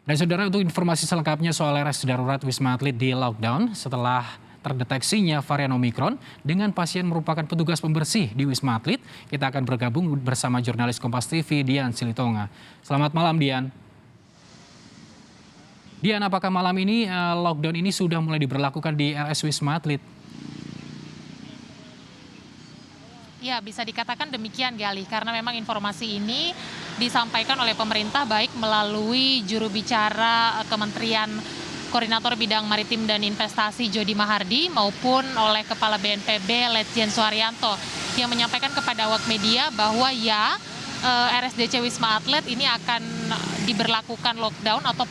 Dan saudara, untuk informasi selengkapnya soal RS darurat Wisma Atlet di lockdown setelah terdeteksinya varian Omikron dengan pasien merupakan petugas pembersih di Wisma Atlet, kita akan bergabung bersama jurnalis Kompas TV Dian Silitonga. Selamat malam Dian. Dian, apakah malam ini lockdown ini sudah mulai diberlakukan di RS Wisma Atlet? Ya, bisa dikatakan demikian, Galih, karena memang informasi ini disampaikan oleh pemerintah baik melalui juru bicara Kementerian Koordinator Bidang Maritim dan Investasi Jody Mahardi maupun oleh Kepala BNPB Letjen Suharyanto yang menyampaikan kepada awak media bahwa RSDC Wisma Atlet ini akan diberlakukan lockdown atau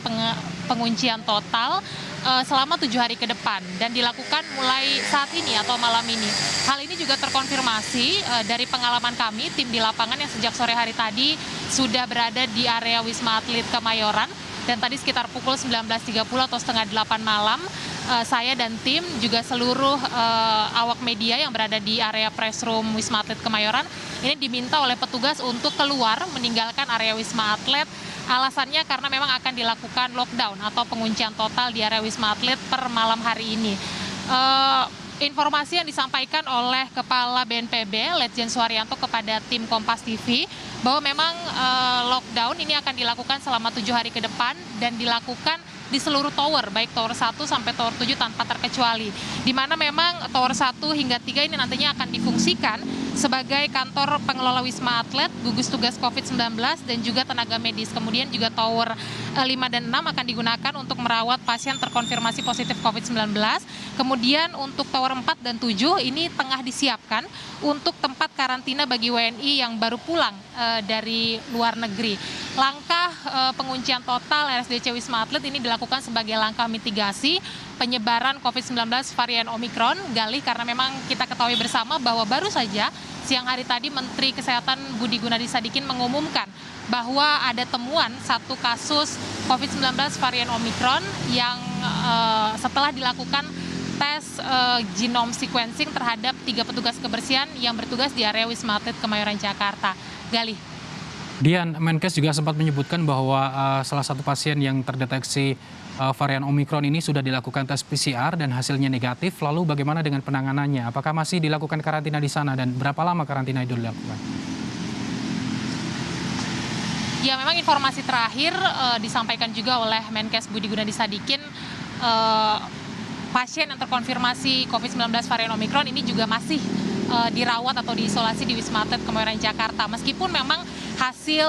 penguncian total selama 7 hari ke depan dan dilakukan mulai saat ini atau malam ini. Hal ini juga terkonfirmasi dari pengalaman kami, tim di lapangan yang sejak sore hari tadi sudah berada di area Wisma Atlet Kemayoran, dan tadi sekitar pukul 19.30 atau setengah 8 malam, saya dan tim juga seluruh awak media yang berada di area press room Wisma Atlet Kemayoran ini diminta oleh petugas untuk keluar meninggalkan area Wisma Atlet. Alasannya karena memang akan dilakukan lockdown atau penguncian total di area Wisma Atlet per malam hari ini. Informasi yang disampaikan oleh Kepala BNPB Letjen Suharyanto kepada tim Kompas TV bahwa memang lockdown ini akan dilakukan selama 7 hari ke depan dan dilakukan di seluruh tower, baik tower 1 sampai tower 7 tanpa terkecuali. Di mana memang tower 1 hingga 3 ini nantinya akan difungsikan sebagai kantor pengelola Wisma Atlet, gugus tugas COVID-19 dan juga tenaga medis. Kemudian juga tower 5 dan 6 akan digunakan untuk merawat pasien terkonfirmasi positif COVID-19. Kemudian untuk tower 4 dan 7 ini tengah disiapkan untuk tempat karantina bagi WNI yang baru pulang dari luar negeri. Langkah penguncian total RSDC Wisma Atlet ini dilakukan sebagai langkah mitigasi penyebaran COVID-19 varian Omikron, Galih, karena memang kita ketahui bersama bahwa baru saja siang hari tadi Menteri Kesehatan Budi Gunadi Sadikin mengumumkan bahwa ada temuan satu kasus COVID-19 varian Omikron yang setelah dilakukan tes genome sequencing terhadap 3 petugas kebersihan yang bertugas di area Wisma Atlet Kemayoran, Jakarta. Galih. Dian, Menkes juga sempat menyebutkan bahwa salah satu pasien yang terdeteksi varian Omikron ini sudah dilakukan tes PCR dan hasilnya negatif. Lalu bagaimana dengan penanganannya? Apakah masih dilakukan karantina di sana dan berapa lama karantina itu dilakukan? Ya, memang informasi terakhir disampaikan juga oleh Menkes Budi Gunadi Sadikin, pasien yang terkonfirmasi COVID-19 varian Omikron ini juga masih dirawat atau diisolasi di Wisma Atlet Kemayoran, Jakarta. Meskipun memang hasil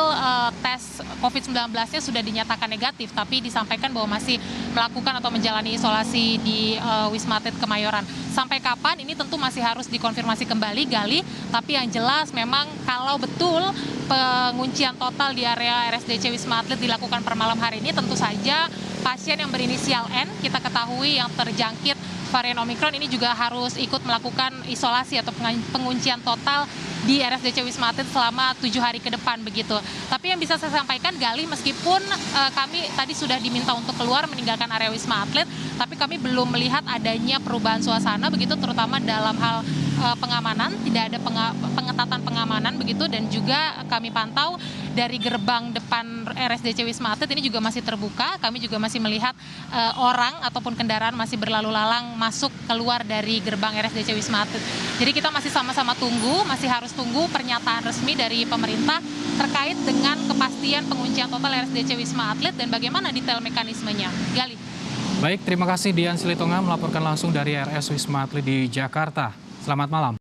tes COVID-19-nya sudah dinyatakan negatif, tapi disampaikan bahwa masih melakukan atau menjalani isolasi di Wisma Atlet Kemayoran. Sampai kapan ini tentu masih harus dikonfirmasi kembali, Gali. Tapi yang jelas memang kalau betul penguncian total di area RSDC Wisma Atlet dilakukan per malam hari ini, tentu saja pasien yang berinisial N kita ketahui yang terjangkit varian Omikron ini juga harus ikut melakukan isolasi atau penguncian total di RSDC Wisma Atlet selama 7 hari ke depan begitu. Tapi yang bisa saya sampaikan, Galih, meskipun kami tadi sudah diminta untuk keluar meninggalkan area Wisma Atlet, tapi kami belum melihat adanya perubahan suasana begitu, terutama dalam hal pengamanan, tidak ada pengetatan pengamanan begitu, dan juga kami pantau dari gerbang depan RSDC Wisma Atlet ini juga masih terbuka. Kami juga masih melihat orang ataupun kendaraan masih berlalu lalang masuk keluar dari gerbang RSDC Wisma Atlet. Jadi kita masih sama-sama tunggu, masih harus tunggu pernyataan resmi dari pemerintah terkait dengan kepastian penguncian total RSDC Wisma Atlet dan bagaimana detail mekanismenya. Gali. Baik, terima kasih Dian Silitonga melaporkan langsung dari RS Wisma Atlet di Jakarta. Selamat malam.